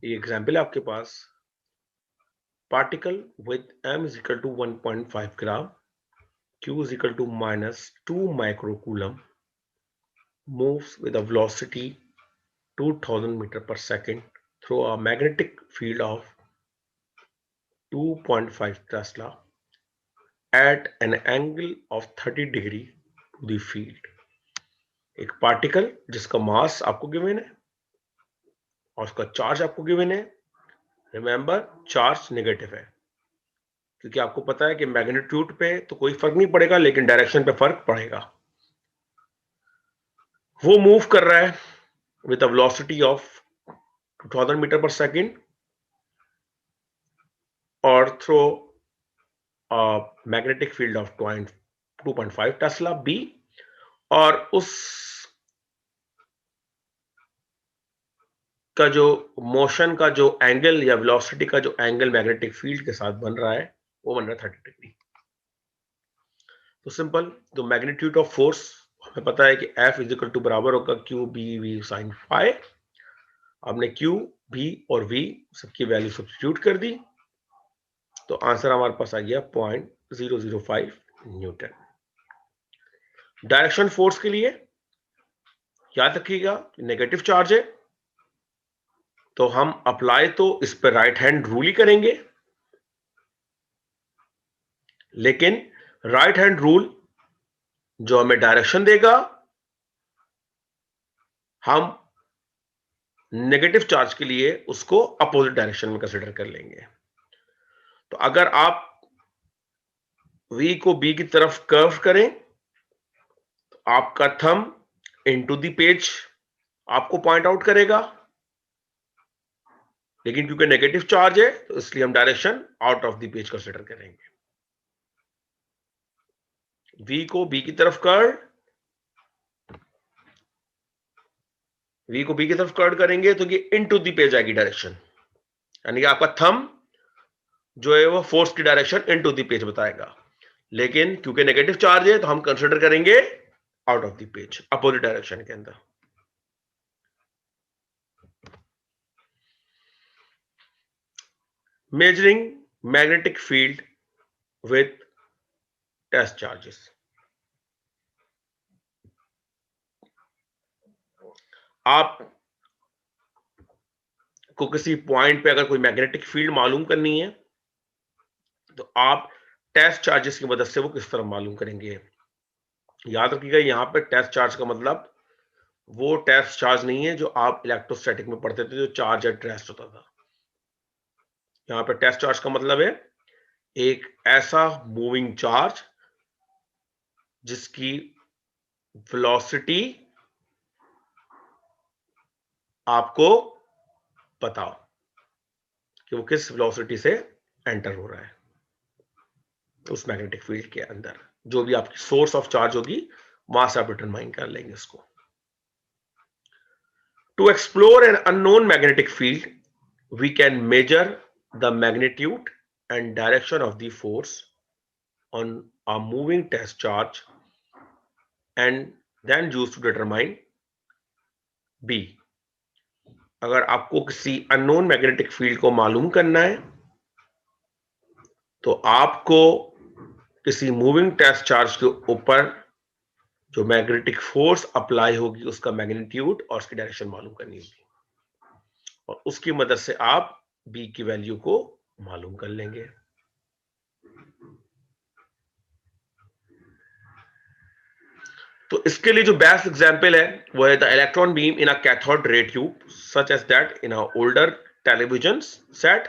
ये एग्जाम्पल है आपके पास, particle with m is equal to 1.5 gram, q is equal to -2 microcoulomb moves with a velocity 2000 meter per second through a magnetic field of 2.5 Tesla at an angle of 30 degree to the field। एक particle जिसका मास आपको given है और उसका charge आपको given है। Remember, charge negative है क्योंकि आपको पता है कि मैग्नीट्यूड पे तो कोई फर्क नहीं पड़ेगा, लेकिन डायरेक्शन पे फर्क पड़ेगा। वो मूव कर रहा है with a velocity of 2000 metre per second और through magnetic field of 2.5 tesla B, और उस का जो मोशन का जो एंगल या वेलोसिटी का जो एंगल मैग्नेटिक फील्ड के साथ बन रहा है वो बन रहा है 30 डिग्री। तो सिंपल, जो मैग्नीट्यूड ऑफ फोर्स हमें पता है कि F इज इक्वल टू बराबर होगा Q B V sine phi. हमने क्यू बी और वी सबकी वैल्यू सब्स्टिट्यूट कर दी, तो आंसर हमारे पास आ गया 0.005 न्यूटन। डायरेक्शन फोर्स के लिए याद रखिएगा नेगेटिव चार्ज है, तो हम अप्लाई तो इस पर राइट हैंड रूल ही करेंगे, लेकिन राइट हैंड रूल जो हमें डायरेक्शन देगा, हम नेगेटिव चार्ज के लिए उसको अपोजिट डायरेक्शन में कंसीडर कर लेंगे। तो अगर आप V को B की तरफ कर्व करें तो आपका थंब इनटू द पेज आपको पॉइंट आउट करेगा, लेकिन क्योंकि नेगेटिव चार्ज है तो इसलिए हम direction out of the page consider करेंगे। V को B की तरफ कर्व करेंगे तो ये इनटू द पेज आएगी डायरेक्शन, यानी कि आपका थंब जो है वो फोर्स की डायरेक्शन इनटू द पेज बताएगा, लेकिन क्योंकि नेगेटिव चार्ज है तो हम कंसीडर करेंगे out of the page, opposite direction के अंदर। Measuring magnetic field with test charges. आप को किसी पॉइंट पे अगर कोई मैग्नेटिक फील्ड मालूम करनी है तो आप टेस्ट चार्जेस की मदद से वो किस तरह मालूम करेंगे। याद रखिएगा, यहां पे टेस्ट चार्ज का मतलब वो टेस्ट चार्ज नहीं है जो आप इलेक्ट्रोस्टैटिक में पढ़ते थे, जो चार्ज एट रेस्ट होता था। यहां पे टेस्ट चार्ज का मतलब है एक ऐसा मूविंग चार्ज जिसकी वेलोसिटी आपको पता हो कि वो किस वेलोसिटी से एंटर हो रहा है उस मैग्नेटिक फील्ड के अंदर। जो भी आपकी सोर्स ऑफ चार्ज होगी वहां से आप डिटरमाइन कर लेंगे इसको। To explore an unknown magnetic field we can measure the magnitude and direction of the force on a moving test charge and then use to determine B. अगर आपको किसी अननोन मैग्नेटिक फील्ड को मालूम करना है तो आपको किसी मूविंग टेस्ट चार्ज के ऊपर जो मैग्नेटिक फोर्स अप्लाई होगी उसका मैग्नीट्यूड और उसकी डायरेक्शन मालूम करनी होगी, और उसकी मदद से आप बी की वैल्यू को मालूम कर लेंगे। तो इसके लिए जो बेस्ट एग्जांपल है वो है the electron beam in a cathode ray tube such as that in a older television set,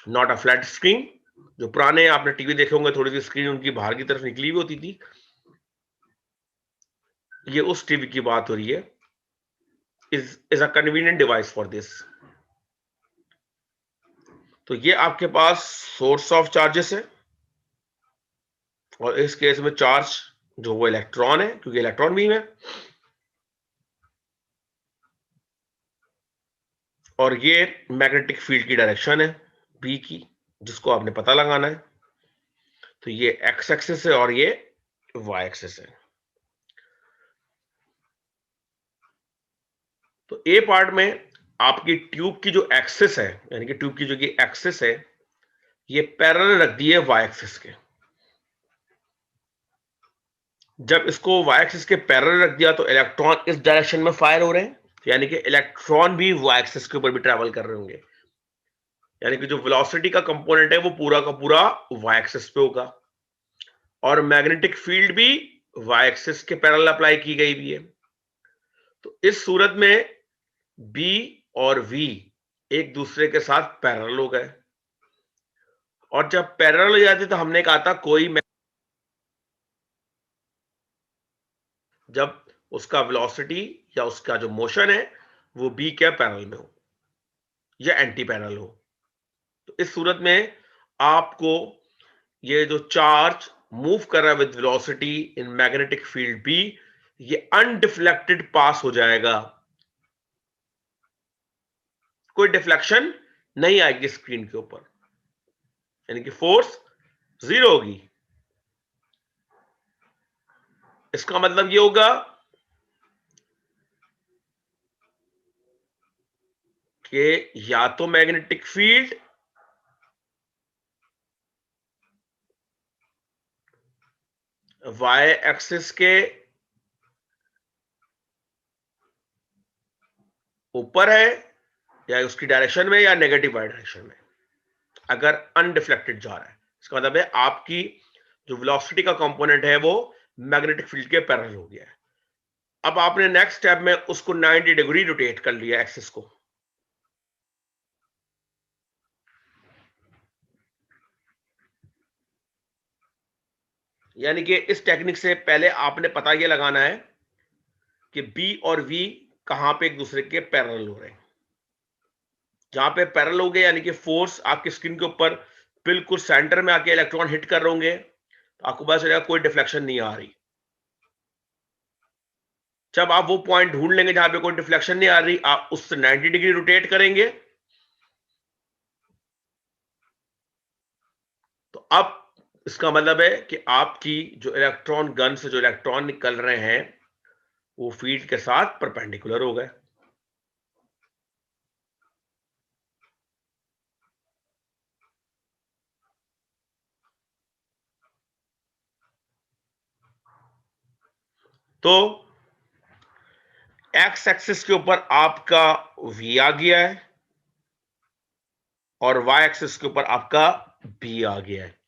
not a flat screen. जो पुराने आपने टीवी देखे होंगे, थोड़ी सी स्क्रीन उनकी बाहर की तरफ निकली हुई होती थी, ये उस टीवी की बात हो रही है। is a convenient device for this। तो ये आपके पास सोर्स ऑफ चार्जेस है, और इस केस में चार्ज जो वो इलेक्ट्रॉन है क्योंकि इलेक्ट्रॉन बीम है, और ये मैग्नेटिक फील्ड की डायरेक्शन है बी की जिसको आपने पता लगाना है। तो ये एक्स एक्सिस है और ये वाई एक्सिस है। तो ए पार्ट में आपकी ट्यूब की जो एक्सिस है, यानी कि ट्यूब की जो ये एक्सिस है, ये पैरेलल रख दी है वाई एक्सिस के। जब इसको वाई एक्सिस के पैरेलल रख दिया तो इलेक्ट्रॉन इस डायरेक्शन में फायर हो रहे हैं, यानी कि इलेक्ट्रॉन भी वाई एक्सिस के ऊपर भी ट्रैवल कर रहे होंगे, यानी कि जो वेलोसिटी का कंपोनेंट है वो पूरा का पूरा वाई एक्सिस पे होगा, और मैग्नेटिक फील्ड भी वाई एक्सिस के पैरेलल अप्लाई की गई भी है। तो इस सूरत में बी और वी एक दूसरे के साथ पैरेलल हो गए, और जब पैरेलल हो जाते तो हमने कहा था जब उसका वेलोसिटी या उसका जो मोशन है वो बी के पैरेलल में हो या एंटी पैरेलल हो। तो इस सूरत में आपको ये जो चार्ज मूव कर रहा है with velocity in magnetic field B, ये अनडिफ्लेक्टेड पास हो जाएगा, कोई डिफ्लेक्शन नहीं आएगी स्क्रीन के ऊपर, यानी कि फोर्स जीरो होगी। इसका मतलब ये होगा कि या तो मैग्नेटिक फील्ड वाई एक्सिस के ऊपर है या उसकी डायरेक्शन में या नेगेटिव वाई डायरेक्शन में, अगर अनडिफ्लेक्टेड जा रहा है। इसका मतलब है आपकी जो वेलोसिटी का कंपोनेंट है वो मैग्नेटिक फील्ड के पैरेलल हो गया है। अब आपने नेक्स्ट स्टेप में उसको 90 डिग्री रोटेट कर लिया एक्सिस को, यानी कि इस टेक्निक से पहले आपने पता यह लगाना है कि बी और वी कहां पे एक दूसरे के पैरेलल हो रहे हैं। जहां पे पैरेलल हो गए यानी कि फोर्स आपकी स्क्रीन के ऊपर बिल्कुल सेंटर में आके इलेक्ट्रॉन हिट कर रहे होंगे, तो आपको पता चलेगा कोई डिफ्लेक्शन नहीं आ रही। जब आप वो पॉइंट ढूंढ लेंगे जहां पे कोई डिफ्लेक्शन नहीं आ रही, आप उससे 90 डिग्री रोटेट करेंगे, तो अब इसका मतलब है कि आपकी जो इलेक्ट्रॉन गन से जो इलेक्ट्रॉन निकल रहे हैं वो फील्ड के साथ परपेंडिकुलर हो गए। तो एक्स एक्सिस के ऊपर आपका वी आ गया है और वाई एक्सिस के ऊपर आपका बी आ गया है।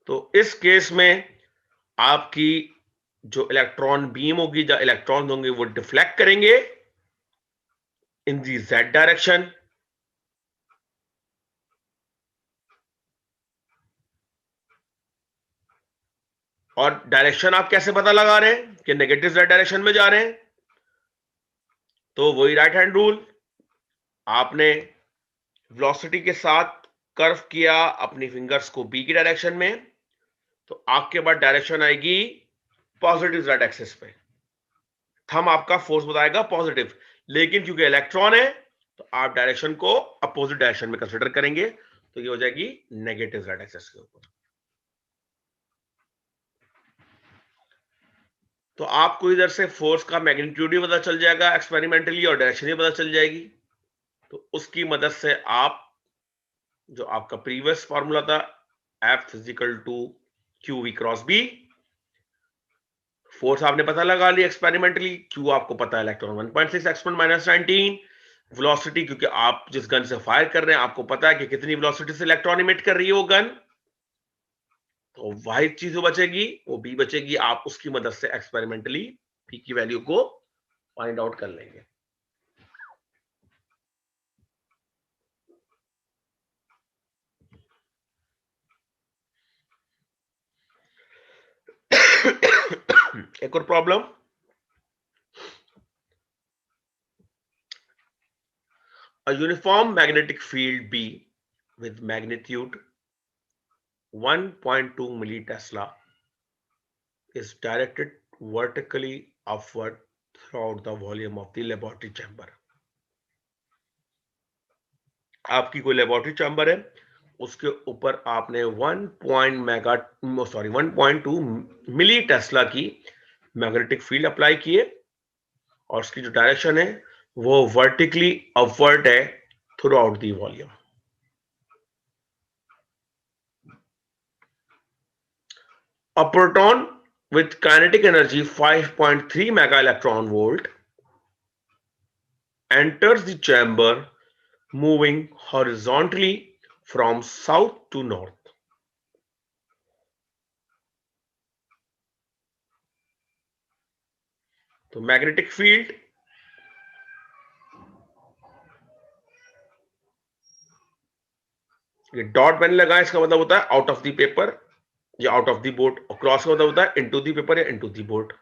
तो इस केस में आपकी जो इलेक्ट्रॉन बीम होगी, जो इलेक्ट्रॉन होंगे वो डिफ्लेक्ट करेंगे इन दी जेड डायरेक्शन, और डायरेक्शन आप कैसे पता लगा रहे हैं कि नेगेटिव जेड डायरेक्शन में जा रहे हैं? तो वही राइट हैंड रूल, आपने वेलोसिटी के साथ कर्व किया अपनी फिंगर्स को बी की डायरेक्शन में, तो आपके बाद डायरेक्शन आएगी पॉजिटिव जेड एक्सिस पे, थंब आपका फोर्स बताएगा पॉजिटिव, लेकिन क्योंकि इलेक्ट्रॉन है तो आप डायरेक्शन को अपोजिट डायरेक्शन में कंसीडर करेंगे, तो ये हो जाएगी नेगेटिव जेड एक्सिस के ऊपर। तो आपको इधर से फोर्स का मैग्नीट्यूड भी पता चल जाएगा एक्सपेरिमेंटली, और डायरेक्शन भी पता चल जाएगी। तो उसकी मदद से आप जो आपका प्रीवियस फॉर्मूला था F is equal to Q V cross B, force आपने पता लगा लिया एक्सपेरिमेंटली, क्यू आपको पता है इलेक्ट्रॉन 1.6 एक्सपोनेंट माइनस 19, वेलोसिटी क्योंकि आप जिस गन से फायर कर रहे हैं आपको पता है कि कितनी वेलोसिटी से इलेक्ट्रॉन इमिट कर रही है वो गन, तो वाही चीज जो बचेगी वो बी बचेगी, आप उसकी मदद से एक्सपेरिमेंटली पी की वैल्यू को फाइंड आउट कर लेंगे। एक और problem, a uniform magnetic field B with magnitude 1.2 millitesla is directed vertically upward throughout the volume of the laboratory chamber। आपकी कोई लेबोरेटरी चैम्बर है उसके ऊपर आपने 1.2 मिली टेस्ला की मैग्नेटिक फील्ड अप्लाई किए और उसकी जो डायरेक्शन है वो वर्टिकली अपवर्ड है through out the volume. A proton with kinetic energy 5.3 mega electron volt enters the chamber moving horizontally from south to north. तो मैग्नेटिक फील्ड ये डॉट मैंने लगाया, इसका मतलब होता है आउट ऑफ द पेपर या आउट ऑफ द बोर्ड, और क्रॉस का मतलब होता है इनटू द पेपर या इनटू द बोर्ड।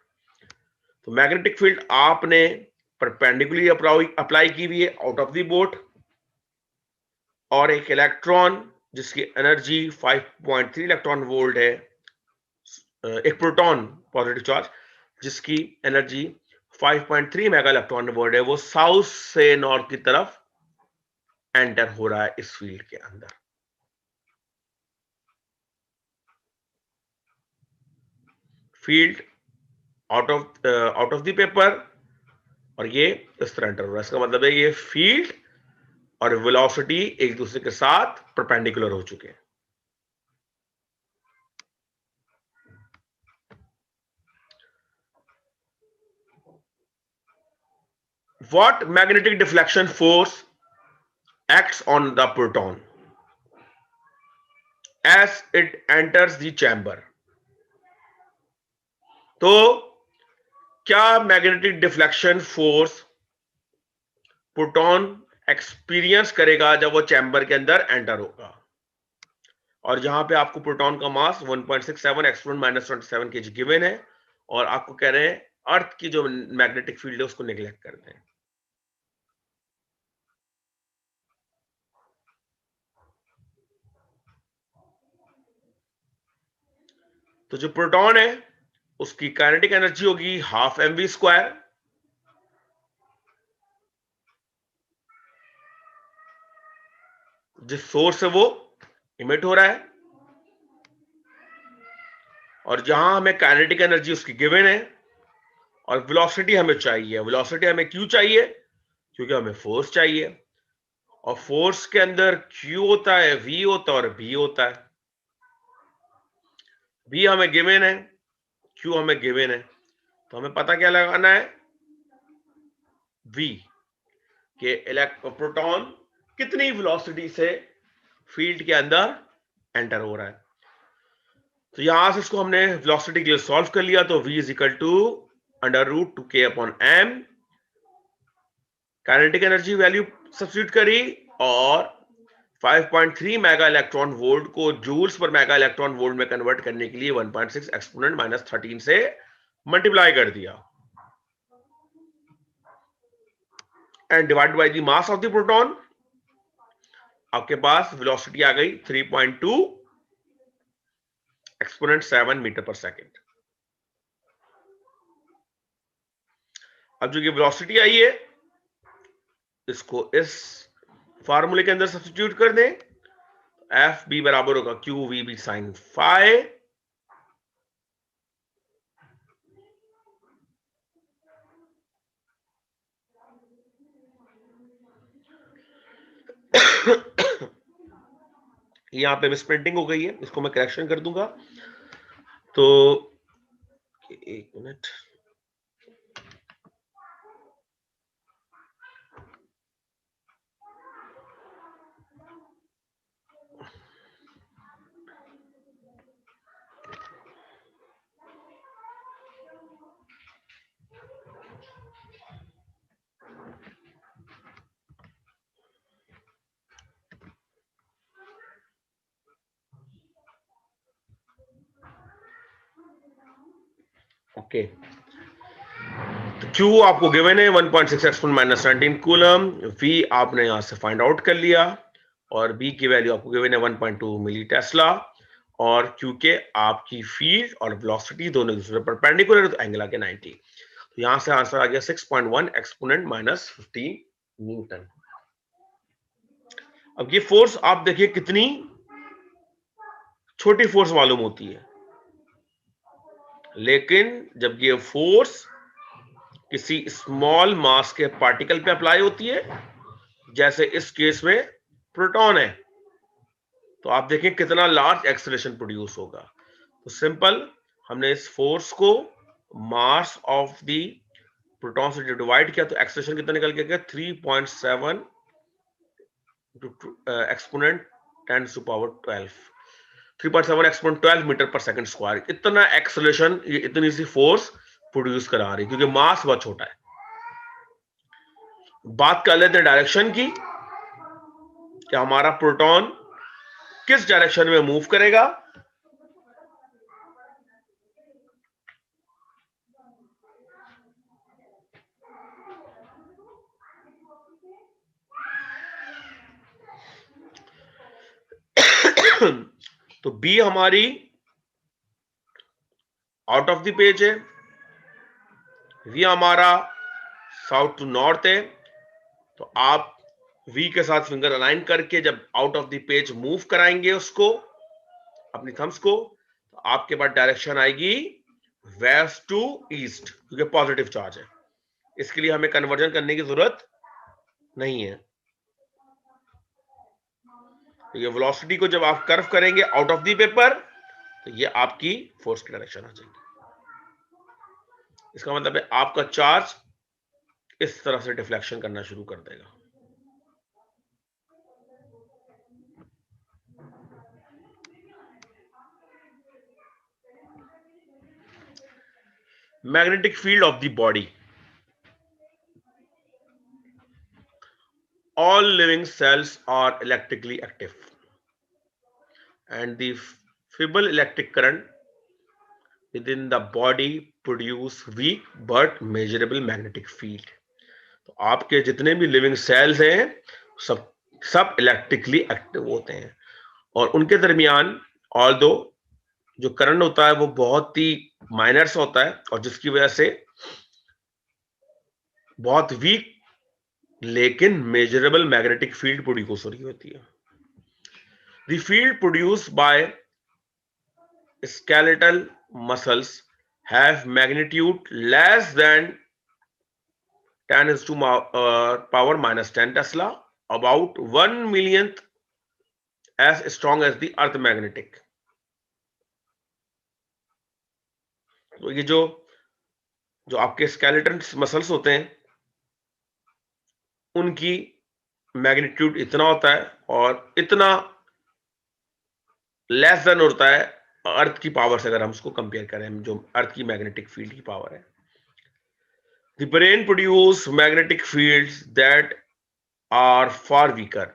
तो मैग्नेटिक फील्ड आपने परपेंडिकुलरली अप्लाई की हुई है आउट ऑफ द बोर्ड, और एक इलेक्ट्रॉन जिसकी एनर्जी 5.3 इलेक्ट्रॉन वोल्ट है, एक प्रोटॉन पॉजिटिव चार्ज जिसकी एनर्जी 5.3 मेगा इलेक्ट्रॉन वोल्ट है, वो साउथ से नॉर्थ की तरफ एंटर हो रहा है इस फील्ड के अंदर। Field out of the paper और ये इस तरह एंटर हो रहा है। इसका मतलब है ये फील्ड और वेलोसिटी एक दूसरे के साथ परपेंडिकुलर हो चुके हैं। What magnetic deflection force acts on the proton as it enters the chamber? तो क्या magnetic deflection force proton experience करेगा जब वो चैम्बर के अंदर एंटर होगा? और जहां पे आपको प्रोटॉन का मास 1.67 एक्सपोनेंट -27 kg गिवन है, और आपको कह रहे हैं अर्थ की जो मैग्नेटिक फील्ड है उसको नेग्लेक्ट कर दें। तो जो प्रोटॉन है उसकी काइनेटिक एनर्जी होगी हाफ mv², जिस सोर्स से वो इमिट हो रहा है, और जहां हमें काइनेटिक एनर्जी उसकी गिवन है और वेलोसिटी हमें चाहिए। वेलोसिटी हमें क्यों चाहिए? क्योंकि हमें फोर्स चाहिए, और फोर्स के अंदर Q होता है, V होता है और B होता है। V हमें गिवन है, Q हमें गिवन है, तो हमें पता क्या लगाना है? V के प्रोटॉन कितनी वेलोसिटी से फील्ड के अंदर एंटर हो रहा है। तो यहां से इसको हमने वेलोसिटी के लिए सॉल्व कर लिया, तो V √2k/m kinetic energy value substitute करी, और 5.3 मेगा इलेक्ट्रॉन वोल्ट को joules per mega electron volt में कन्वर्ट करने के लिए 1.6 एक्सपोनेंट -13 से मल्टीप्लाई कर दिया, and divide by the mass of the proton. आपके पास वेलोसिटी आ गई 3.2 एक्सपोनेंट 7 मीटर पर सेकेंड। अब जो ये वेलोसिटी आई है इसको इस फार्मूले के अंदर सब्स्टिट्यूट कर दें। एफ बी बराबर होगा Q V B sine phi, यहां पे मिसप्रिंटिंग हो गई है, इसको मैं करेक्शन कर दूंगा। तो एक मिनट, ओके। तो Q आपको गिवन है 1.6 एक्सपोनेंट -19 कूलम, V आपने यहां से फाइंड आउट कर लिया, और B की वैल्यू आपको गिवन है 1.2 मिली टेस्ला, और Q के आपकी फील्ड और वेलोसिटी दोनों एक दूसरे पर परपेंडिकुलर, तो एंगल आ गया 90। तो यहां से आंसर आ गया 6.1 एक्सपोनेंट -15 न्यूटन। अब ये फोर्स आप देखिए कितनी छोटी फोर्स मालूम होती है, लेकिन जब ये फोर्स किसी स्मॉल मास के पार्टिकल पे अप्लाई होती है, जैसे इस केस में प्रोटॉन है, तो आप देखें कितना लार्ज एक्सेलरेशन प्रोड्यूस होगा। तो सिंपल, हमने इस फोर्स को मास ऑफ द प्रोटॉन से डिवाइड किया तो एक्सेलरेशन कितना निकल के गया, 3.7 exponent 10 to power 12, 3.7 exponent 12 metre per second square. इतना एक्सेलरेशन, ये इतनी सी फोर्स प्रोड्यूस करा रही, क्योंकि मास बहुत छोटा है। बात कर लेते हैं डायरेक्शन की, कि हमारा प्रोटॉन किस डायरेक्शन में मूव करेगा। तो बी हमारी आउट ऑफ द पेज है, वी हमारा साउथ टू नॉर्थ है। तो आप वी के साथ फिंगर अलाइन करके जब out of the page move कराएंगे उसको, अपनी थम्स को, तो आपके पास डायरेक्शन आएगी वेस्ट टू ईस्ट, क्योंकि पॉजिटिव चार्ज है। इसके लिए हमें कन्वर्जन करने की जरूरत नहीं है। तो ये वेलोसिटी को जब आप कर्व करेंगे आउट ऑफ द पेपर, तो ये आपकी फोर्स की डायरेक्शन आ जाएगी। इसका मतलब है आपका चार्ज इस तरह से डिफ्लेक्शन करना शुरू कर देगा। Magnetic field of the body. All living cells are electrically active, and the feeble electric current within the body produce weak but measurable magnetic field. तो आपके जितने भी लिविंग सेल्स हैं, सब इलेक्ट्रिकली एक्टिव होते हैं, और उनके दरमियान ऑल्दो जो करंट होता है वो बहुत ही माइनर्स होता है, और जिसकी वजह से बहुत वीक लेकिन मेजरेबल मैग्नेटिक फील्ड प्रोड्यूस हो रही होती है। The field produced by skeletal muscles have magnitude less than 10 is to power minus 10 Tesla, about 1 millionth as strong as the earth magnetic. तो ये जो आपके स्केलेटन मसल्स होते हैं, उनकी मैग्नीट्यूड इतना होता है, और इतना लेस देन होता है अर्थ की पावर से, अगर हम उसको कंपेयर करें, जो अर्थ की मैग्नेटिक फील्ड की पावर है। The brain produce magnetic fields that are far weaker.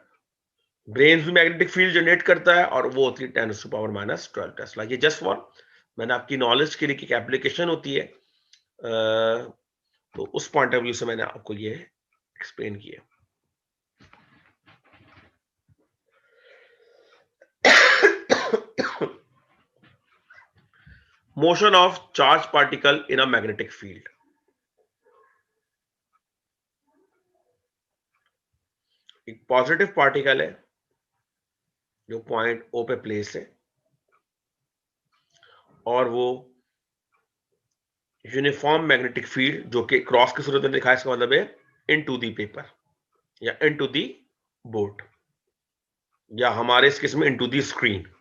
Brain भी मैग्नेटिक फील्ड जनरेट करता है, और वो होती है 10 टू पावर माइनस 12 टेस्ला। ये जस्ट फॉर, मैंने आपकी नॉलेज के लिए एक एप्लीकेशन होती है, तो उस पॉइंट ऑफ व्यू से मैंने आपको ये एक्सप्लेन किया। Motion of charge particle in a magnetic field. एक पॉजिटिव पार्टिकल है जो पॉइंट ओ पे प्लेस है, और वो यूनिफॉर्म मैग्नेटिक फील्ड जो कि क्रॉस की सूरत में दिखाया, इसका मतलब है इनटू दी पेपर या इनटू दी बोर्ड, या हमारे इस केस में इनटू दी स्क्रीन।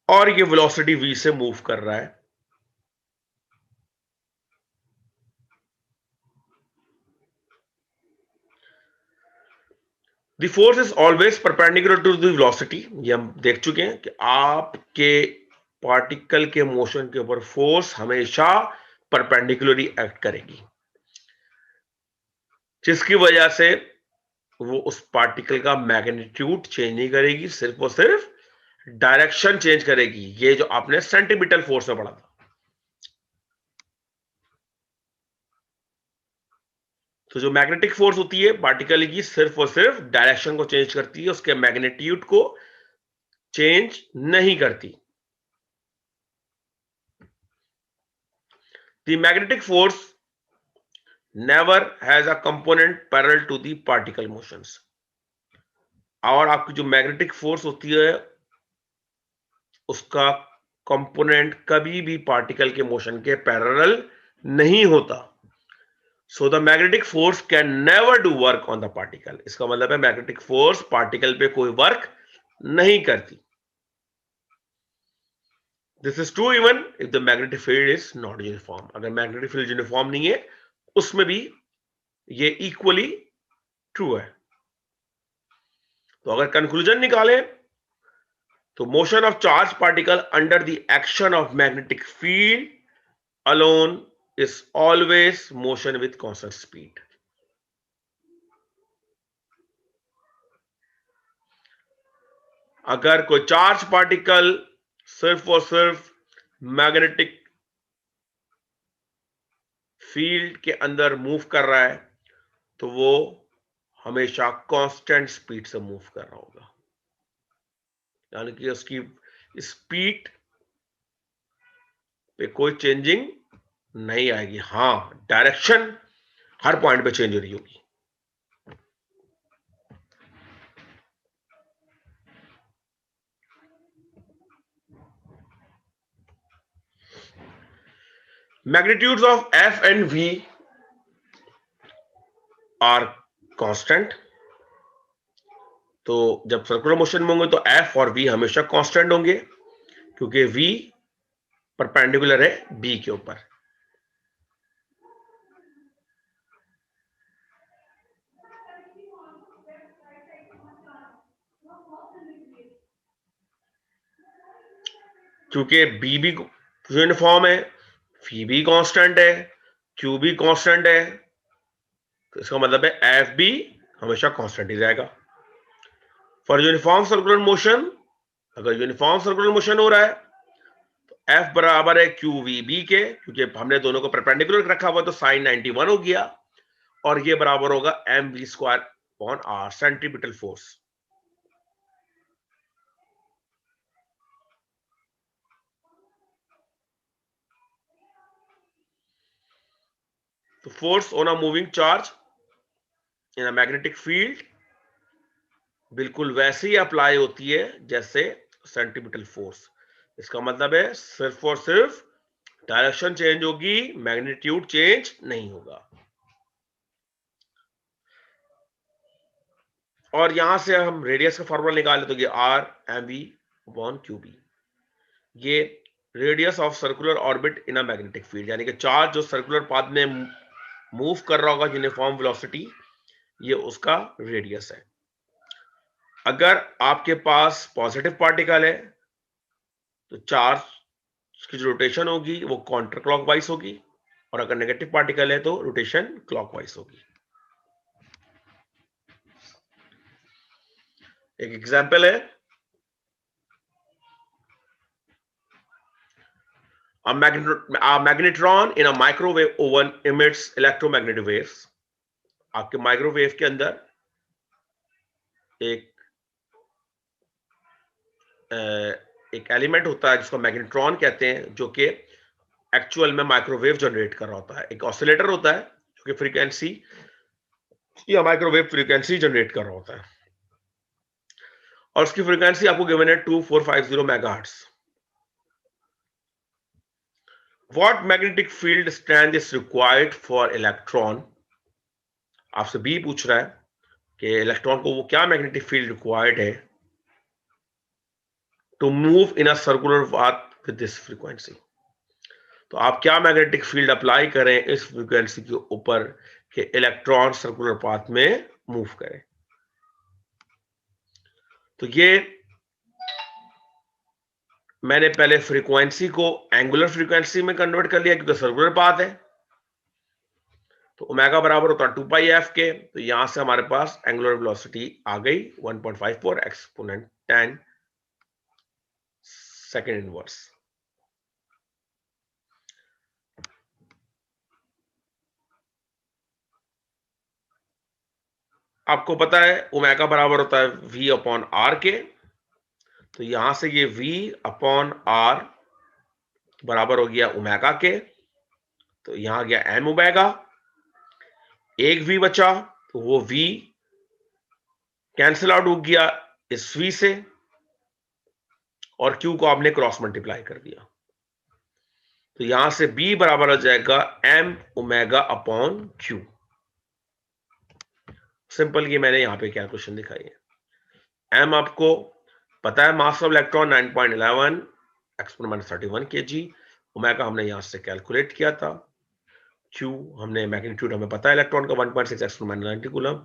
और ये वेलोसिटी v से मूव कर रहा है। The force is always perpendicular to the velocity. ये हम देख चुके हैं कि आपके पार्टिकल के मोशन के ऊपर फोर्स हमेशा परपेंडिकुलरली एक्ट करेगी, जिसकी वजह से वो उस पार्टिकल का मैग्नीट्यूड चेंज नहीं करेगी, सिर्फ और सिर्फ डायरेक्शन चेंज करेगी। ये जो आपने सेंटीमीटर फोर्स में पढ़ा था। तो जो मैग्नेटिक फोर्स होती है पार्टिकल की, सिर्फ और सिर्फ डायरेक्शन को चेंज करती है, उसके मैग्नीट्यूड को चेंज नहीं करती। The magnetic force never has a component parallel to the particle motions. और आपकी जो मैग्नेटिक फोर्स होती है उसका कंपोनेंट कभी भी पार्टिकल के मोशन के पैरेलल नहीं होता। So the magnetic force can never do work on the particle. इसका मतलब है मैग्नेटिक फोर्स पार्टिकल पे कोई वर्क नहीं करती। This is true even if the magnetic field is not uniform. अगर मैग्नेटिक फील्ड यूनिफॉर्म नहीं है उसमें भी ये इक्वली ट्रू है। तो अगर कंक्लूजन निकालें तो motion of charge particle under the action of magnetic field alone is always motion with constant speed. अगर कोई चार्ज पार्टिकल सिर्फ और सिर्फ मैग्नेटिक फील्ड के अंदर मूव कर रहा है तो वो हमेशा कांस्टेंट स्पीड से मूव कर रहा होगा, यानी कि उसकी स्पीड पे कोई चेंजिंग नहीं आएगी। हां, डायरेक्शन हर पॉइंट पे चेंज हो रही होगी। Magnitudes of F and V are constant. तो जब सर्कुलर मोशन में होंगे तो एफ और वी हमेशा कांस्टेंट होंगे क्योंकि वी परपेंडिकुलर है बी के ऊपर। क्योंकि बी भी यूनिफॉर्म है, फी भी कांस्टेंट है, क्यू भी कांस्टेंट है, तो इसका मतलब है एफ भी हमेशा कांस्टेंट ही रहेगा। फॉर यूनिफॉर्म सर्कुलर मोशन, अगर यूनिफॉर्म सर्कुलर मोशन हो रहा है तो एफ बराबर है क्यू वी बी के, क्योंकि हमने दोनों को परपेंडिकुलर रखा हुआ तो साइन 91 हो गया, और ये बराबर होगा M V square upon R, centripetal force. तो force on a moving charge in a magnetic field बिल्कुल वैसे ही अप्लाई होती है जैसे सेंट्रीपिटल फोर्स। इसका मतलब है सिर्फ और सिर्फ डायरेक्शन चेंज होगी, मैग्नीट्यूड चेंज नहीं होगा। और यहां से हम रेडियस का फॉर्मूला निकाले तो ये R M V upon Q B, ये radius of circular orbit in a magnetic field, यानी कि चार्ज जो सर्कुलर पाथ में मूव कर रहा होगा यूनिफॉर्म वेलोसिटी, ये उसका रेडियस है। अगर आपके पास पॉजिटिव पार्टिकल है तो चार्ज की जो रोटेशन होगी वो काउंटर क्लॉकवाइज होगी, और अगर नेगेटिव पार्टिकल है तो रोटेशन क्लॉकवाइज होगी। एक एग्जांपल है, a magnetron in a microwave oven emits electromagnetic waves। आपके माइक्रोवेव के अंदर एक एलिमेंट होता है जिसको मैग्नेट्रॉन कहते हैं, जो कि एक्चुअल में माइक्रोवेव जनरेट कर रहा होता है। एक ऑसिलेटर होता है जो कि फ्रीक्वेंसी या माइक्रोवेव फ्रीक्वेंसी जनरेट कर रहा होता है, और उसकी फ्रीक्वेंसी आपको गिवन है 2450 megahertz. What magnetic field strength is required for electron. आपसे बी पूछ रहा है कि इलेक्ट्रॉन को वो क्या मैग्नेटिक फील्ड रिक्वायर्ड है to move in a circular path with this frequency. तो आप क्या मैग्नेटिक फील्ड अप्लाई करें इस फ्रीक्वेंसी के ऊपर कि इलेक्ट्रॉन सर्कुलर पाथ में मूव करे। तो ये मैंने पहले फ्रीक्वेंसी को एंगुलर फ्रीक्वेंसी में कन्वर्ट कर लिया क्योंकि सर्कुलर पाथ है, तो ओमेगा बराबर होता है 2 पाई एफ के। तो यहां से हमारे पास एंगुलर वेलोसिटी आ गई 1.54 एक्सपोनेंट 10 सेकेंड इनवर्स। आपको पता है ओमेगा बराबर होता है v अपॉन आर के, तो यहां से ये v अपॉन आर बराबर हो गया ओमेगा के, तो यहां गया एम ओमेगा, एक v बचा तो वो v कैंसिल आउट हो गया इस v से और q को आपने क्रॉस मल्टीप्लाई कर दिया, तो यहां से b बराबर हो जाएगा m omega upon q। Simple, ये मैंने यहां पे कैलकुलेशन दिखाई है। m आपको पता है mass of electron 9.11 exponent -31 kg, omega हमने यहां से कैलकुलेट किया था, q हमने मैग्नीट्यूड हमें पता है इलेक्ट्रॉन का 1.6 एक्सपोनेंट -90 कूलम,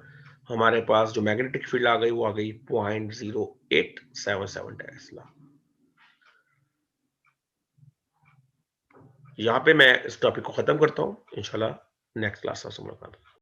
हमारे पास जो मैग्नेटिक फील्ड आ गई वो आ गई 0.0877 टेस्ला। यहाँ पे मैं इस टॉपिक को खत्म करता हूँ, इंशाल्लाह नेक्स्ट क्लास में मुलाकात।